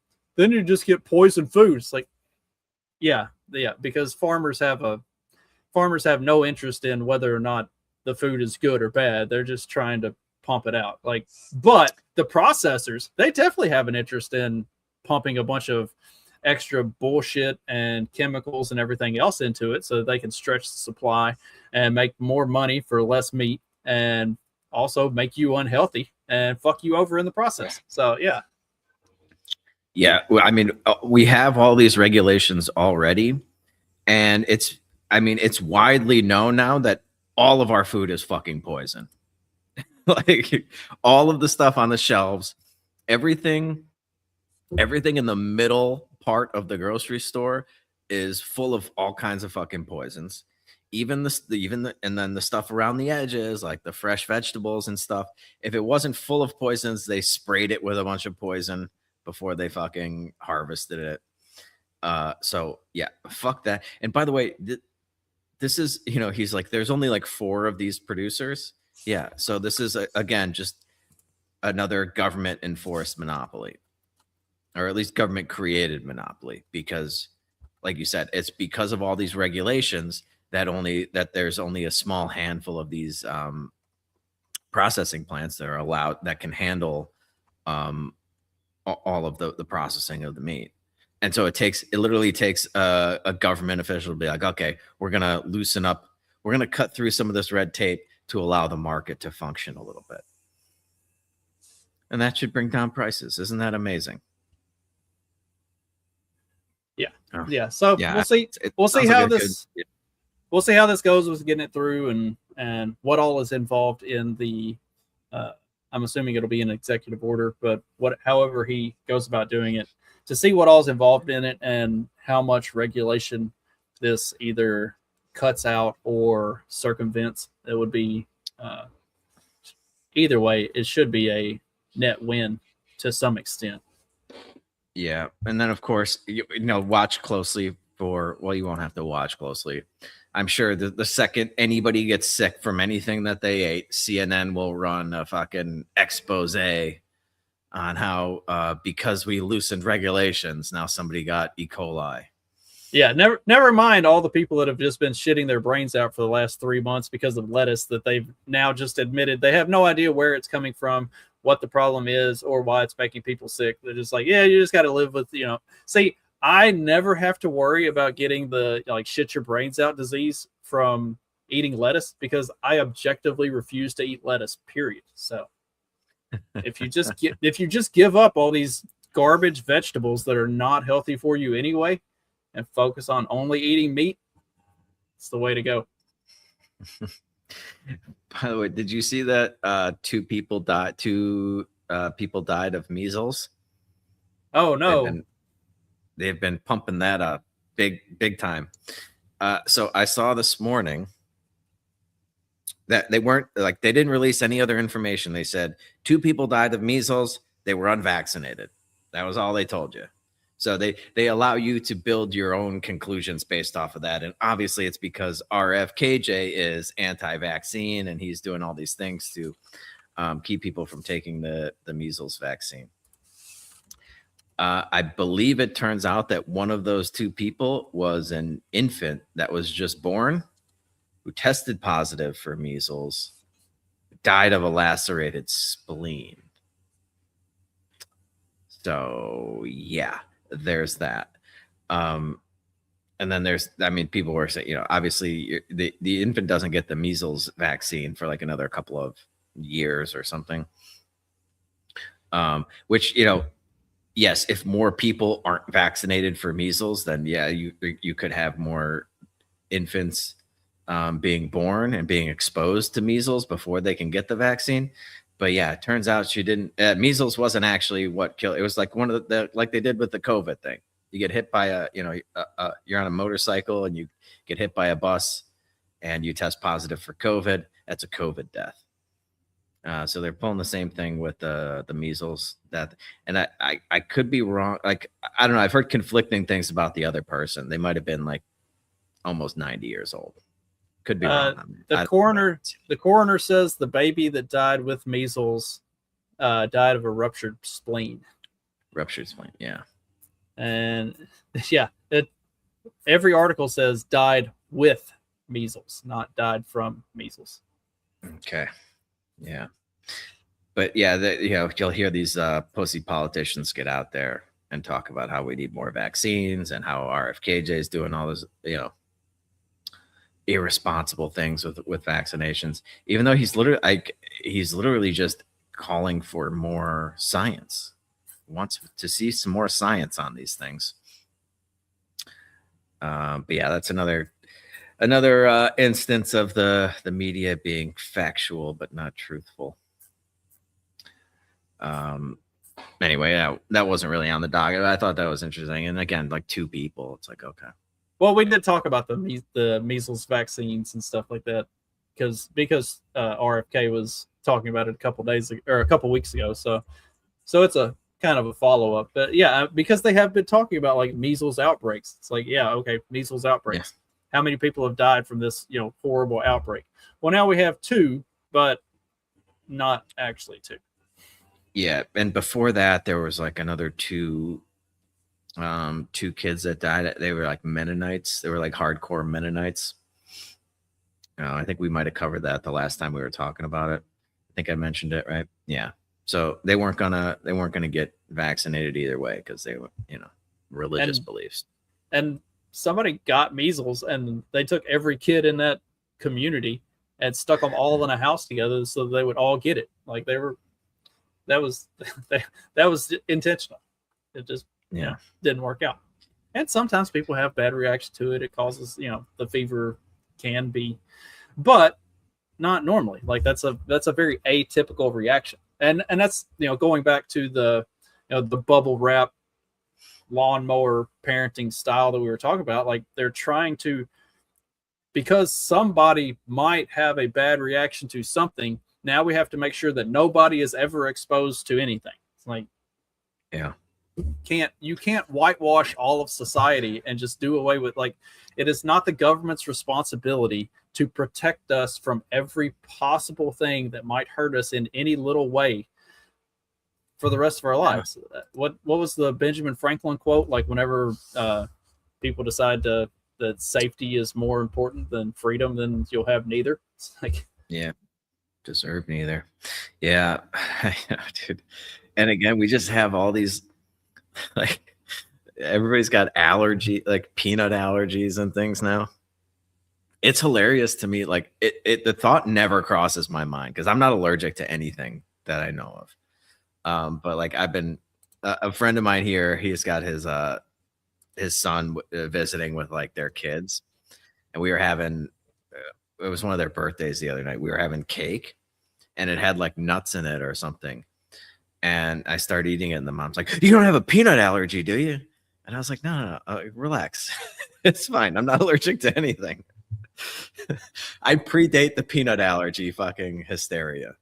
you just get poisoned food. It's like, yeah, because farmers have no interest in whether or not the food is good or bad. They're just trying to pump it out. But the processors, they definitely have an interest in pumping a bunch of extra bullshit and chemicals and everything else into it so that they can stretch the supply and make more money for less meat, and also make you unhealthy and fuck you over in the process. So yeah. Yeah, I mean, we have all these regulations already, and it's widely known now that all of our food is fucking poison. Like all of the stuff on the shelves, everything in the middle part of the grocery store is full of all kinds of fucking poisons. And then the stuff around the edges, like the fresh vegetables and stuff, if it wasn't full of poisons, they sprayed it with a bunch of poison before they fucking harvested it. So yeah, fuck that. And by the way, this is, he's like, there's only like 4 of these producers. Yeah. So this is again, just another government enforced monopoly, or at least government created monopoly, because like you said, it's because of all these regulations that there's only a small handful of these processing plants that are allowed, that can handle all of the processing of the meat. And so it literally takes a government official to be like, okay, we're going to loosen up. We're going to cut through some of this red tape to allow the market to function a little bit. And that should bring down prices. Isn't that amazing? Yeah. Yeah. So yeah, we'll see how this, we'll see how this goes with getting it through, and what all is involved in the I'm assuming it'll be an executive order, but however he goes about doing it, to see what all's involved in it and how much regulation this either cuts out or circumvents. It would be either way, it should be a net win to some extent. Yeah, and then of course, you know, watch closely for. Well, you won't have to watch closely. I'm sure the second anybody gets sick from anything that they ate, CNN will run a fucking expose on how because we loosened regulations, now somebody got E. coli. Yeah, never mind all the people that have just been shitting their brains out for the last 3 months because of lettuce that they've now just admitted they have no idea where it's coming from, what the problem is, or why it's making people sick. They're just like, yeah, you just got to live with, you know. See, I never have to worry about getting the like shit your brains out disease from eating lettuce because I objectively refuse to eat lettuce, period. So if you just give up all these garbage vegetables that are not healthy for you anyway and focus on only eating meat, it's the way to go. By the way, did you see that two people died of measles? Oh no. They've been pumping that up big time. So I saw this morning that they didn't release any other information. They said 2 people died of measles. They were unvaccinated. That was all they told you. So they allow you to build your own conclusions based off of that. And obviously it's because RFKJ is anti-vaccine and he's doing all these things to keep people from taking the measles vaccine. I believe it turns out that one of those 2 people was an infant that was just born who tested positive for measles, died of a lacerated spleen. So yeah, there's that. And then there's, I mean, people were saying, you know, obviously the infant doesn't get the measles vaccine for like another couple of years or something. Which, you know, yes, if more people aren't vaccinated for measles, then yeah, you could have more infants being born and being exposed to measles before they can get the vaccine. But yeah, it turns out she didn't. Measles wasn't actually what killed. It was like one of the like they did with the COVID thing. You get hit by you're on a motorcycle and you get hit by a bus and you test positive for COVID. That's a COVID death. So they're pulling the same thing with the measles death. And I could be wrong. Like, I don't know. I've heard conflicting things about the other person. They might have been like almost 90 years old. Could be wrong. The coroner says the baby that died with measles died of a ruptured spleen. Ruptured spleen, yeah. And yeah, every article says died with measles, not died from measles. Okay. Yeah. But yeah, you'll hear these pussy politicians get out there and talk about how we need more vaccines and how RFKJ is doing all this, you know, irresponsible things with vaccinations, even though he's literally just calling for more science, wants to see some more science on these things. But yeah, that's another instance of the media being factual but not truthful. Anyway, that wasn't really on the docket. I thought that was interesting. And again, like 2 people, it's like, okay. Well, we did talk about the measles vaccines and stuff like that because RFK was talking about it a couple weeks ago. So it's a kind of a follow up. But yeah, because they have been talking about like measles outbreaks. It's like, yeah, okay, measles outbreaks. Yeah. How many people have died from this, you know, horrible outbreak? Well, now we have 2, but not actually 2. Yeah, and before that, there was like another 2 kids that died. They were like Mennonites. They were like hardcore Mennonites. I think we might have covered that the last time we were talking about it. I think I mentioned it, right? Yeah. So they weren't gonna get vaccinated either way because they were, you know, religious beliefs. And somebody got measles and they took every kid in that community and stuck them all in a house together so they would all get it. Like that was intentional. It just didn't work out. And sometimes people have bad reaction to it. It causes, you know, the fever can be, but not normally. Like that's a very atypical reaction. and that's, you know, going back to the, you know, the bubble wrap lawnmower parenting style that we were talking about. Like, they're trying to, because somebody might have a bad reaction to something, now we have to make sure that nobody is ever exposed to anything. It's like, yeah, you can't whitewash all of society and just do away with, like, it is not the government's responsibility to protect us from every possible thing that might hurt us in any little way for the rest of our lives. What was the Benjamin Franklin quote? Like, whenever people decide that safety is more important than freedom, then you'll have neither. It's like, yeah, deserve neither. Yeah, I know, dude. And again, we just have all these, like, everybody's got allergy, like peanut allergies and things now. It's hilarious to me. Like, the thought never crosses my mind because I'm not allergic to anything that I know of. But like, I've been a friend of mine here. He's got his son visiting with like their kids, and we were having it was one of their birthdays the other night. We were having cake, and it had like nuts in it or something. And I started eating it, and the mom's like, "You don't have a peanut allergy, do you?" And I was like, "No, relax. It's fine. I'm not allergic to anything." I predate the peanut allergy fucking hysteria.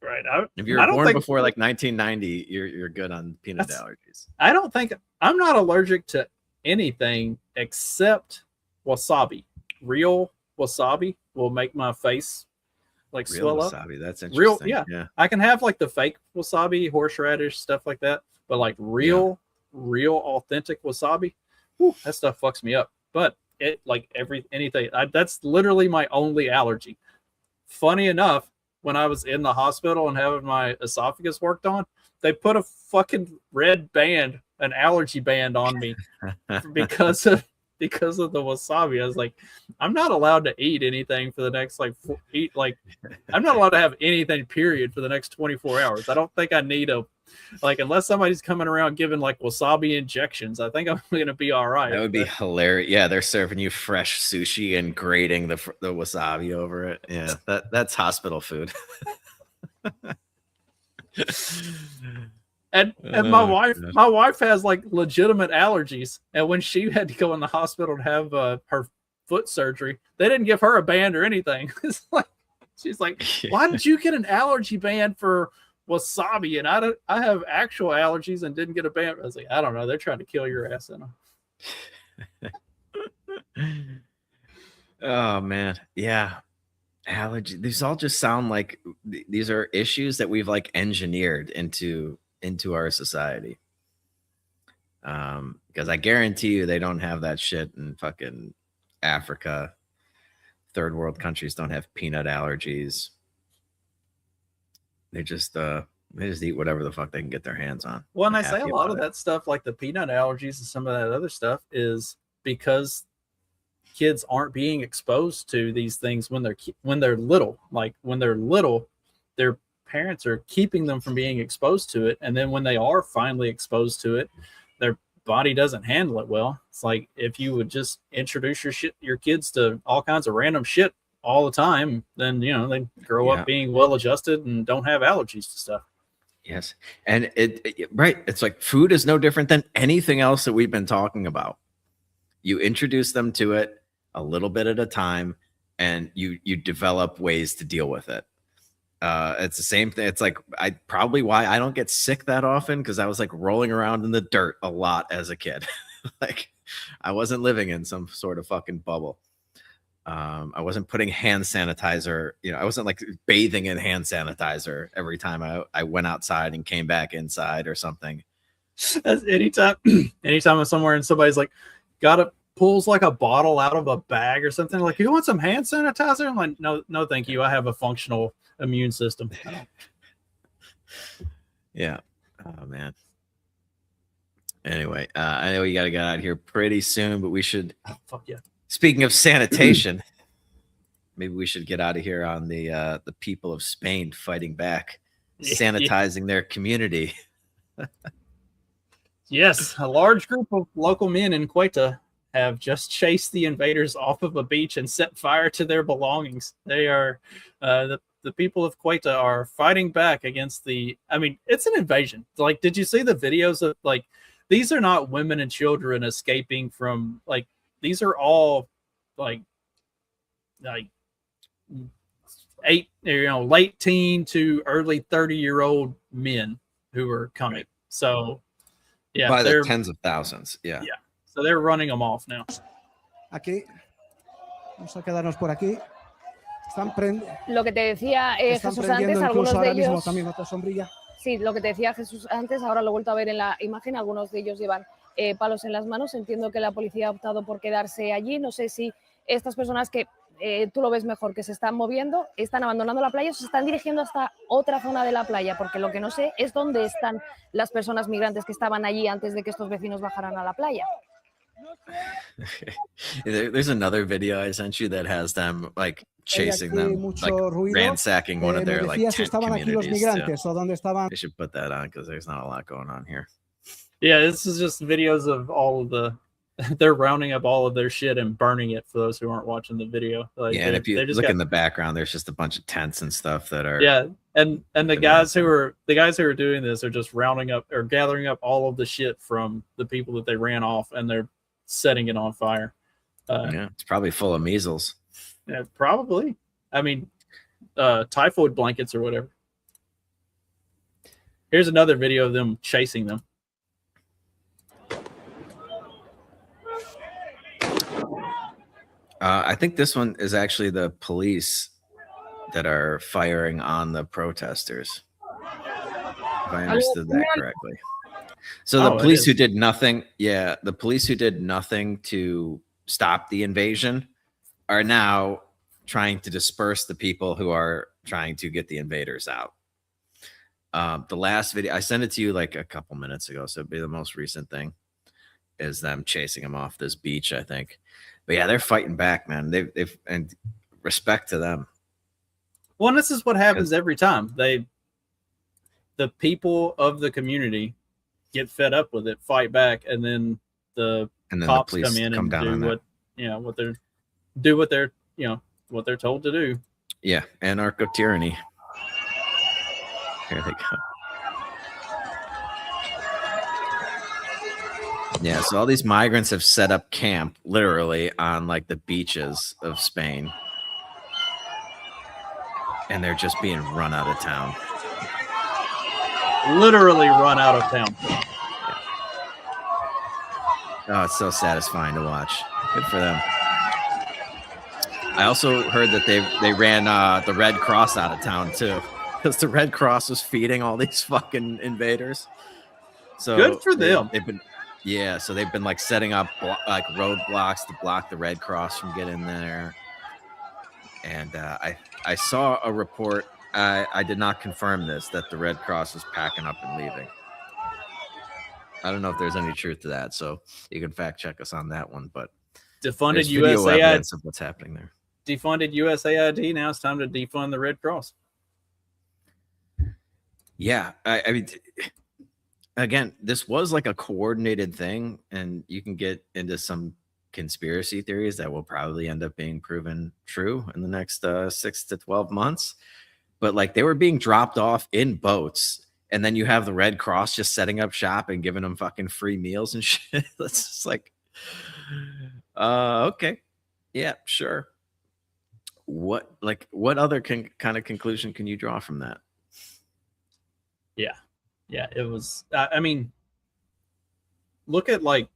Right. If you were born before like 1990, you're good on peanut allergies. I don't think, I'm not allergic to anything except wasabi. Real wasabi will make my face like Real swell wasabi, up. that's interesting. Yeah. I can have like the fake wasabi, horseradish, stuff like that, but like real authentic wasabi, whew, that stuff fucks me up. But it, like, anything, that's literally my only allergy. Funny enough, when I was in the hospital and having my esophagus worked on, they put a fucking red band, an allergy band on me because of the wasabi. I was like, I'm not allowed to eat anything for the next I'm not allowed to have anything period for the next 24 hours. I don't think I need unless somebody's coming around giving like wasabi injections, I think I'm going to be all right. That would be hilarious. Yeah, they're serving you fresh sushi and grating the wasabi over it. Yeah, that's hospital food. And my wife has like legitimate allergies, and when she had to go in the hospital to have her foot surgery, they didn't give her a band or anything. It's like, she's like, "Why did you get an allergy band for wasabi?" And I have actual allergies and didn't get a band. I was like, I don't know. They're trying to kill your ass in them. Oh man, yeah, allergy. These all just sound like these are issues that we've like engineered into our society. Because I guarantee you they don't have that shit in fucking Africa. Third world countries don't have peanut allergies. They just eat whatever the fuck they can get their hands on. Well, and I say a lot of that stuff, like the peanut allergies and some of that other stuff, is because kids aren't being exposed to these things when they're little. Like, when they're little, their parents are keeping them from being exposed to it, and then when they are finally exposed to it, their body doesn't handle it well. It's like, if you would just introduce your kids to all kinds of random shit all the time, then they grow up being well adjusted and don't have allergies to stuff. Yes. And right, it's like food is no different than anything else that we've been talking about. You introduce them to it a little bit at a time, and you develop ways to deal with it. It's the same thing. It's like probably why I don't get sick that often, because I was like rolling around in the dirt a lot as a kid. Like, I wasn't living in some sort of fucking bubble. I wasn't putting hand sanitizer, I wasn't like bathing in hand sanitizer every time I went outside and came back inside or something. Anytime I'm somewhere and somebody's like pulls like a bottle out of a bag or something, like, "You want some hand sanitizer?" I'm like, no, thank you. I have a functional immune system. Yeah. Oh man. Anyway, I know you got to get out of here pretty soon, but we should. Oh, fuck yeah. Speaking of sanitation, maybe we should get out of here on the people of Spain fighting back, sanitizing their community. Yes, a large group of local men in Ceuta have just chased the invaders off of a beach and set fire to their belongings. They are the the people of Quetta are fighting back against the. I mean, it's an invasion. Like, did you see the videos of like? These are not women and children escaping from like. These are all like late teen to early 30-year-old men who are coming. So, yeah, by the tens of thousands. Yeah. Yeah. So they're running them off now. Aquí. Vamos a quedarnos por aquí. Lo que te decía Jesús antes, algunos de ellos. También otra sombrilla. Sí, lo que te decía Jesús antes, ahora lo he vuelto a ver en la imagen. Algunos de ellos llevan palos en las manos. Entiendo que la policía ha optado por quedarse allí. No sé si estas personas que tú lo ves mejor, que se están moviendo, están abandonando la playa o se están dirigiendo hasta otra zona de la playa, porque lo que no sé es dónde están las personas migrantes que estaban allí antes de que estos vecinos bajaran a la playa. There's another video I sent you that has them like chasing them, like ransacking one of their like tent communities too. They should put that on because there's not a lot going on here. Yeah, this is just videos of all of the. They're rounding up all of their shit and burning it for those who aren't watching the video. Like, yeah, and if you look in the background, there's just a bunch of tents and stuff that are. Yeah, and the guys who are doing this are just rounding up or gathering up all of the shit from the people that they ran off, and they're setting it on fire. Yeah, it's probably full of measles. Yeah, probably. I mean, typhoid blankets or whatever. Here's another video of them chasing them. I think this one is actually the police that are firing on the protesters, if I understood that correctly. So the police who did nothing, the police who did nothing to stop the invasion are now trying to disperse the people who are trying to get the invaders out. The last video, I sent it to you like a couple minutes ago, so it'd be the most recent thing, is them chasing them off this beach, I think. But yeah, they're fighting back, man. They've and respect to them. Well, this is what happens every time. The people of the community get fed up with it, fight back, and then the cops come in and do what they're told to do. Yeah, anarcho tyranny. Here they go. Yeah, so all these migrants have set up camp literally on like the beaches of Spain. And they're just being run out of town. Literally run out of town. Oh, it's so satisfying to watch. Good for them. I also heard that they ran the Red Cross out of town too. Because the Red Cross was feeding all these fucking invaders. So good for them. So they've been like setting up like roadblocks to block the Red Cross from getting there. And I saw a report. I did not confirm this, that the Red Cross is packing up and leaving. I don't know if there's any truth to that, so you can fact check us on that one. But defunded USAID of what's happening there. Defunded USAID. Now it's time to defund the Red Cross. Yeah, I mean, again, this was like a coordinated thing, and you can get into some conspiracy theories that will probably end up being proven true in the next 6 to 12 months. But like, they were being dropped off in boats, and then you have the Red Cross just setting up shop and giving them fucking free meals and shit. That's just like, okay, yeah, sure. What other kind of conclusion can you draw from that? Yeah, it was. I mean, look at like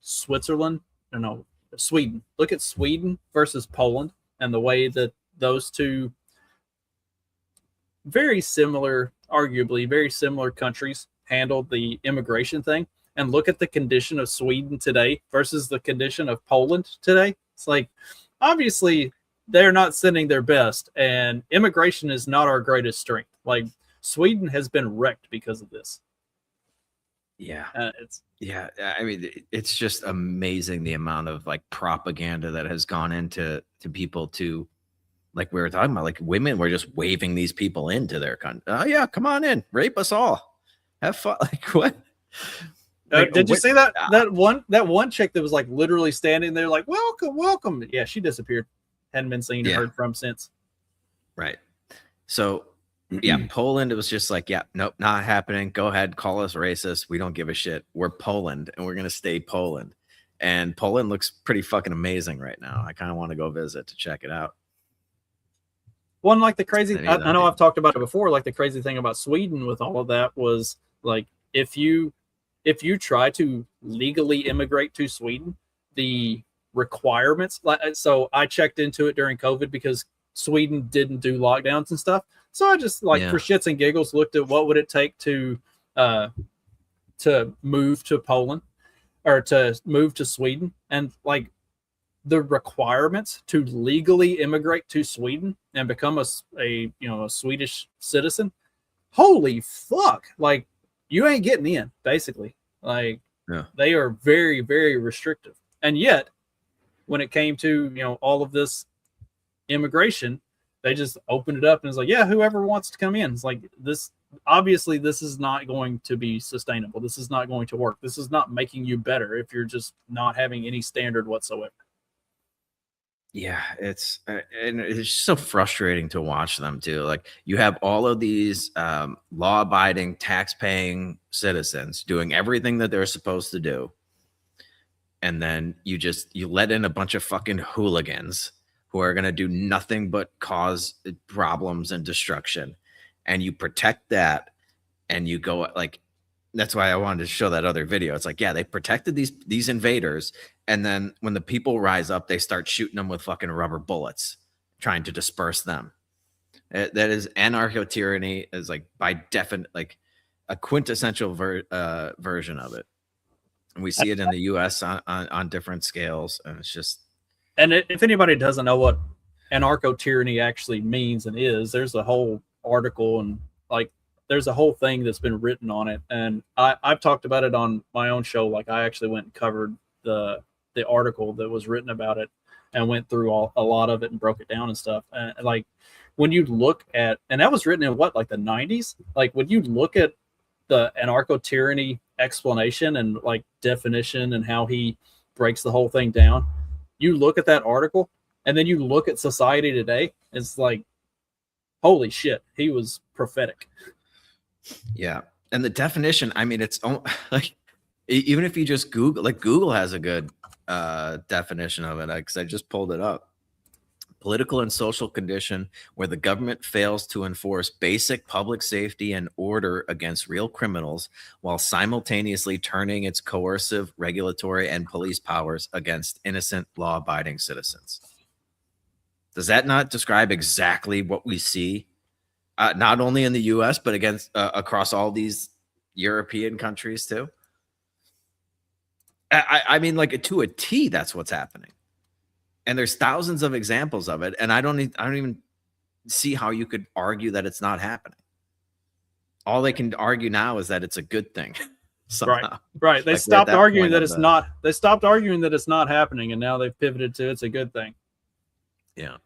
Sweden. Look at Sweden versus Poland, and the way that those two arguably very similar countries handled the immigration thing. And look at the condition of Sweden today versus the condition of Poland today. It's like, obviously, they're not sending their best, and immigration is not our greatest strength. Like, Sweden has been wrecked because of this. Yeah. I mean, it's just amazing the amount of like propaganda that has gone into people to, like we were talking about, like women were just waving these people into their country. Oh yeah, come on in, rape us all, have fun. Like what? Did you see that one chick that was like literally standing there like, welcome? Yeah, she disappeared. Hadn't been seen or heard from since. Right. So yeah, Poland, it was just like, yeah, nope, not happening. Go ahead, call us racist. We don't give a shit. We're Poland and we're going to stay Poland. And Poland looks pretty fucking amazing right now. I kind of want to go visit to check it out. One, like the crazy, I know I've talked about it before, like the crazy thing about Sweden with all of that was like, if you try to legally immigrate to Sweden, the requirements, like, so I checked into it during COVID because Sweden didn't do lockdowns and stuff. So I just for shits and giggles looked at what would it take to move to Poland or to move to Sweden, and like the requirements to legally immigrate to Sweden and become a Swedish citizen. Holy fuck. Like you ain't getting in, basically. Like they are very, very restrictive. And yet when it came to, all of this immigration, they just opened it up and it's like, yeah, whoever wants to come in. It's like this, obviously this is not going to be sustainable. This is not going to work. This is not making you better if you're just not having any standard whatsoever. Yeah, and it's just so frustrating to watch them too. Like you have all of these law-abiding, tax-paying citizens doing everything that they're supposed to do, and then you let in a bunch of fucking hooligans who are going to do nothing but cause problems and destruction, and you protect that, and you go like. That's why I wanted to show that other video. It's like, yeah, they protected these invaders. And then when the people rise up, they start shooting them with fucking rubber bullets, trying to disperse them. That is anarcho-tyranny, is like by definite, like a quintessential version of it. And we see it in the US on different scales. And it's just. And if anybody doesn't know what anarcho-tyranny actually means and is, there's a whole article and like, there's a whole thing that's been written on it, and I've talked about it on my own show. Like I actually went and covered the article that was written about it, and went through a lot of it and broke it down and stuff. And like when you look at, and that was written in what, like the 90s. Like when you look at the anarcho-tyranny explanation and like definition and how he breaks the whole thing down, you look at that article, and then you look at society today. It's like, holy shit, he was prophetic. Yeah. And the definition, I mean, it's like, even if you just Google, like Google has a good definition of it, because I just pulled it up. Political and social condition where the government fails to enforce basic public safety and order against real criminals while simultaneously turning its coercive, regulatory, and police powers against innocent, law-abiding citizens. Does that not describe exactly what we see? Not only in the U.S., but across all these European countries too. I mean, like to a T, that's what's happening, and there's thousands of examples of it. And I don't even see how you could argue that it's not happening. All they can argue now is that it's a good thing. Right. They stopped arguing that it's not. They stopped arguing that it's not happening, and now they've pivoted to it's a good thing. Yeah.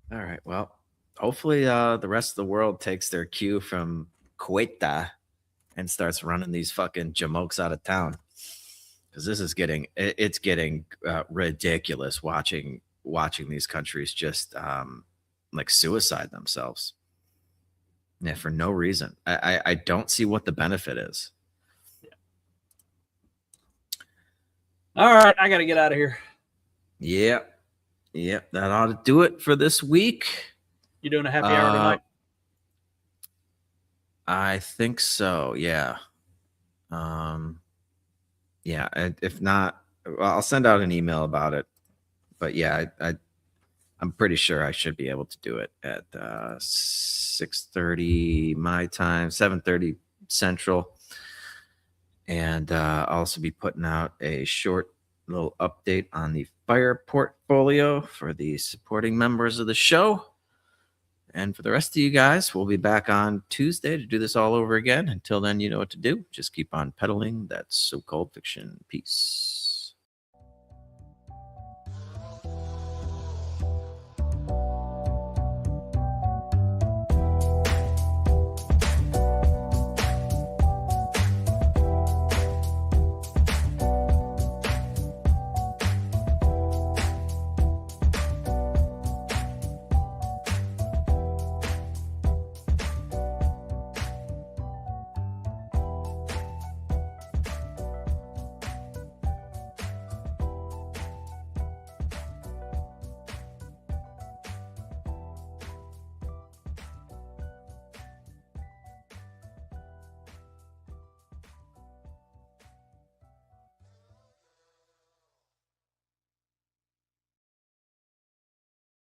All right. Well, hopefully the rest of the world takes their cue from Kuwait and starts running these fucking jamokes out of town, because this is getting ridiculous watching these countries just like suicide themselves. Yeah, for no reason. I don't see what the benefit is. Yeah. All right, I got to get out of here. Yeah. Yep, that ought to do it for this week. You doing a happy hour tonight? I think so. Yeah. Yeah. If not, well, I'll send out an email about it. But yeah, I'm pretty sure I should be able to do it at 6:30 my time, 7:30 Central, and I'll also be putting out a short little update on the fire portfolio for the supporting members of the show. And for the rest of you guys, we'll be back on Tuesday to do this all over again. Until then, you know what to do. Just keep on peddling that so-called fiction. Peace.